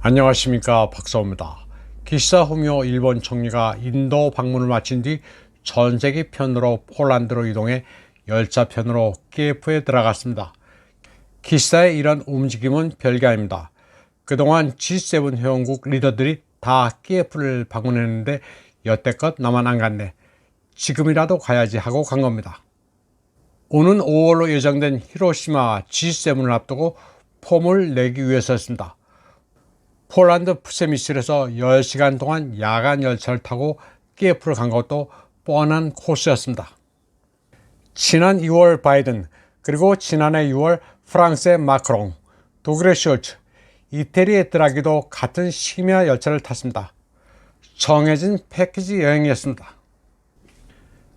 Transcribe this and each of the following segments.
안녕하십니까, 박사호입니다. 기시다 후미오 일본 총리가 인도 방문을 마친 뒤 전세기 편으로 폴란드로 이동해 열차편으로 키예프에 들어갔습니다. 기시다의 이런 움직임은 별게 아닙니다. 그동안 G7 회원국 리더들이 다 키예프를 방문했는데 여태껏 나만 안 갔네, 지금이라도 가야지 하고 간 겁니다. 오는 5월로 예정된 히로시마 G7을 앞두고 폼을 내기 위해서였습니다. 폴란드 프세미실에서 10시간 동안 야간 열차를 타고 키예프를 간 것도 뻔한 코스였습니다. 지난 2월 바이든, 그리고 지난해 6월 프랑스의 마크롱, 독일의 숄츠, 이태리의 드라기도 같은 심야 열차를 탔습니다. 정해진 패키지 여행이었습니다.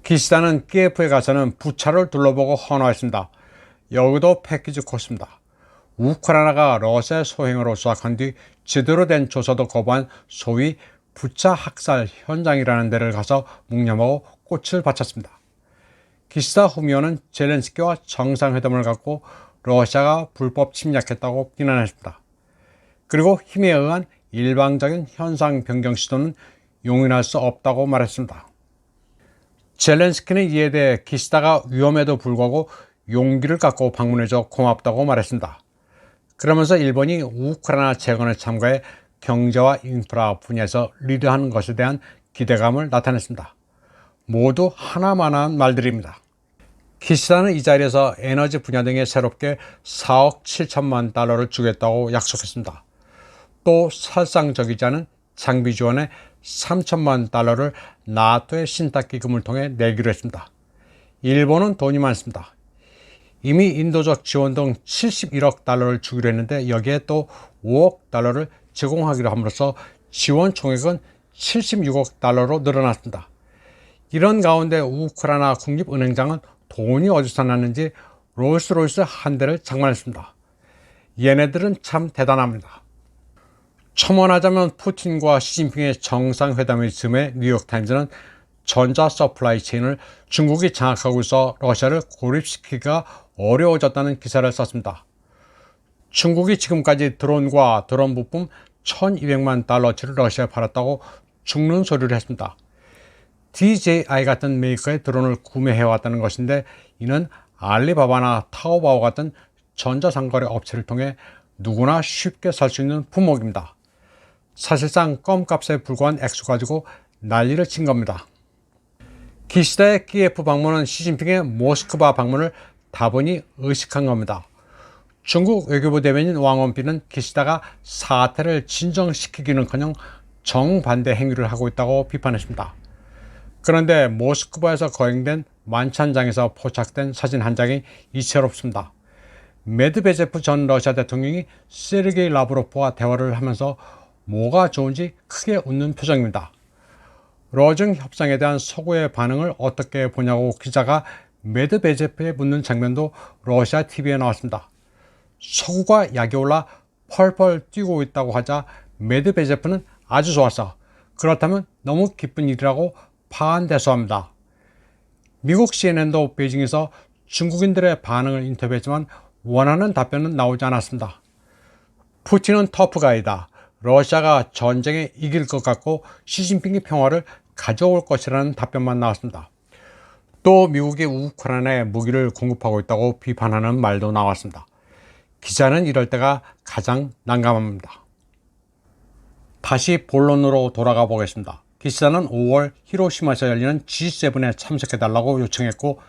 기시다는 키예프에 가서는 부차를 둘러보고 헌화했습니다. 여기도 패키지 코스입니다. 우크라이나가 러시아 소행으로 수락한 뒤 제대로 된 조사도 거부한 소위 부차 학살 현장이라는 데를 가서 묵념하고 꽃을 바쳤습니다. 기시다 후미오는 젤렌스키와 정상회담을 갖고 러시아가 불법 침략했다고 비난했습니다. 그리고 힘에 의한 일방적인 현상 변경 시도는 용인할 수 없다고 말했습니다. 젤렌스키는 이에 대해 기시다가 위험에도 불구하고 용기를 갖고 방문해줘 고맙다고 말했습니다. 그러면서 일본이 우크라이나 재건에 참가해 경제와 인프라 분야에서 리드하는 것에 대한 기대감을 나타냈습니다. 모두 하나만한 말들입니다. 기시다는 이 자리에서 에너지 분야 등에 새롭게 4억 7천만 달러를 주겠다고 약속했습니다. 또 살상적이지 않은 장비 지원에 3천만 달러를 나토의 신탁기금을 통해 내기로 했습니다. 일본은 돈이 많습니다. 이미 인도적 지원 등 71억 달러를 주기로 했는데 여기에 또 5억 달러를 제공하기로 함으로써 지원 총액은 76억 달러로 늘어났습니다. 이런 가운데 우크라이나 국립은행장은 돈이 어디서 났는지 롤스로이스 한 대를 장만했습니다. 얘네들은 참 대단합니다. 첨언하자면 푸틴과 시진핑의 정상회담의 즈음에 뉴욕타임즈는 전자 서플라이 체인을 중국이 장악하고 있어 러시아를 고립시키기가 어려워졌다는 기사를 썼습니다. 중국이 지금까지 드론과 드론 부품 1200만 달러치를 러시아에 팔았다고 죽는 소리를 했습니다. DJI 같은 메이커의 드론을 구매해왔다는 것인데 이는 알리바바나 타오바오 같은 전자상거래 업체를 통해 누구나 쉽게 살 수 있는 품목입니다. 사실상 껌값에 불과한 액수 가지고 난리를 친 겁니다. 기시다의 키예프 방문은 시진핑의 모스크바 방문을 다분히 의식한 겁니다. 중국 외교부 대변인 왕원빈은 기시다가 사태를 진정시키기는커녕 정반대 행위를 하고 있다고 비판했습니다. 그런데 모스크바에서 거행된 만찬장에서 포착된 사진 한 장이 이채롭습니다. 메드베제프 전 러시아 대통령이 세르게이 라브로프와 대화를 하면서 뭐가 좋은지 크게 웃는 표정입니다. 러중 협상에 대한 서구의 반응을 어떻게 보냐고 기자가 메드베제프에 묻는 장면도 러시아 TV에 나왔습니다. 서구가 약이 올라 펄펄 뛰고 있다고 하자 메드베제프는 아주 좋았어, 그렇다면 너무 기쁜 일이라고 파한대소합니다. 미국 CNN도 베이징에서 중국인들의 반응을 인터뷰했지만 원하는 답변은 나오지 않았습니다. 푸틴은 터프가이다, 러시아가 전쟁에 이길 것 같고 시진핑이 평화를 가져올 것이라는 답변만 나왔습니다. 또 미국이 우크라이나에 무기를 공급하고 있다고 비판하는 말도 나왔습니다. 기자는 이럴 때가 가장 난감합니다. 다시 본론으로 돌아가 보겠습니다. 기시다는 5월 히로시마에서 열리는 G7에 참석해달라고 요청했고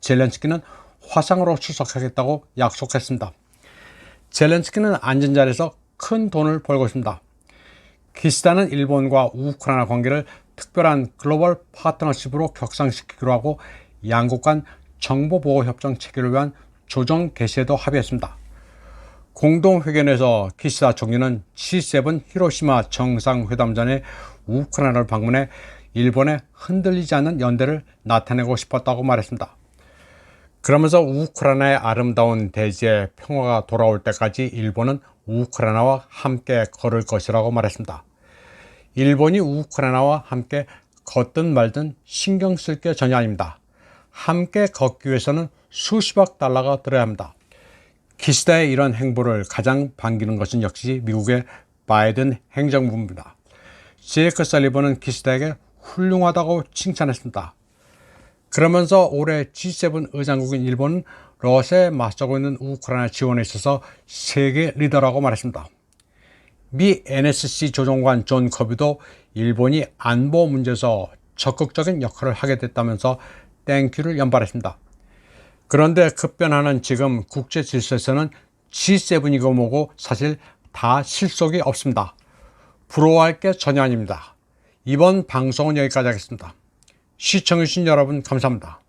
젤렌스키는 화상으로 출석하겠다고 약속했습니다. 젤렌스키는 앉은 자리에서 큰 돈을 벌고 있습니다. 기시다는 일본과 우크라이나 관계를 특별한 글로벌 파트너십으로 격상시키기로 하고 양국 간 정보보호협정 체결을 위한 조정 개시에도 합의했습니다. 공동회견에서 기시다 총리는 G7 히로시마 정상회담 전에 우크라이나를 방문해 일본의 흔들리지 않는 연대를 나타내고 싶었다고 말했습니다. 그러면서 우크라이나의 아름다운 대지에 평화가 돌아올 때까지 일본은 우크라이나와 함께 걸을 것이라고 말했습니다. 일본이 우크라이나와 함께 걷든 말든 신경 쓸 게 전혀 아닙니다. 함께 걷기 위해서는 수십억 달러가 들어야 합니다. 기시다의 이런 행보를 가장 반기는 것은 역시 미국의 바이든 행정부입니다. 제이크 설리번은 기시다에게 훌륭하다고 칭찬했습니다. 그러면서 올해 G7 의장국인 일본은 러시아에 맞서고 있는 우크라이나 지원에 있어서 세계 리더라고 말했습니다. 미 NSC 조정관 존 커비도 일본이 안보 문제에서 적극적인 역할을 하게 됐다면서 땡큐를 연발했습니다. 그런데 급변하는 지금 국제 질서에서는 G7이고 뭐고 사실 다 실속이 없습니다. 부러워할 게 전혀 아닙니다. 이번 방송은 여기까지 하겠습니다. 시청해주신 여러분 감사합니다.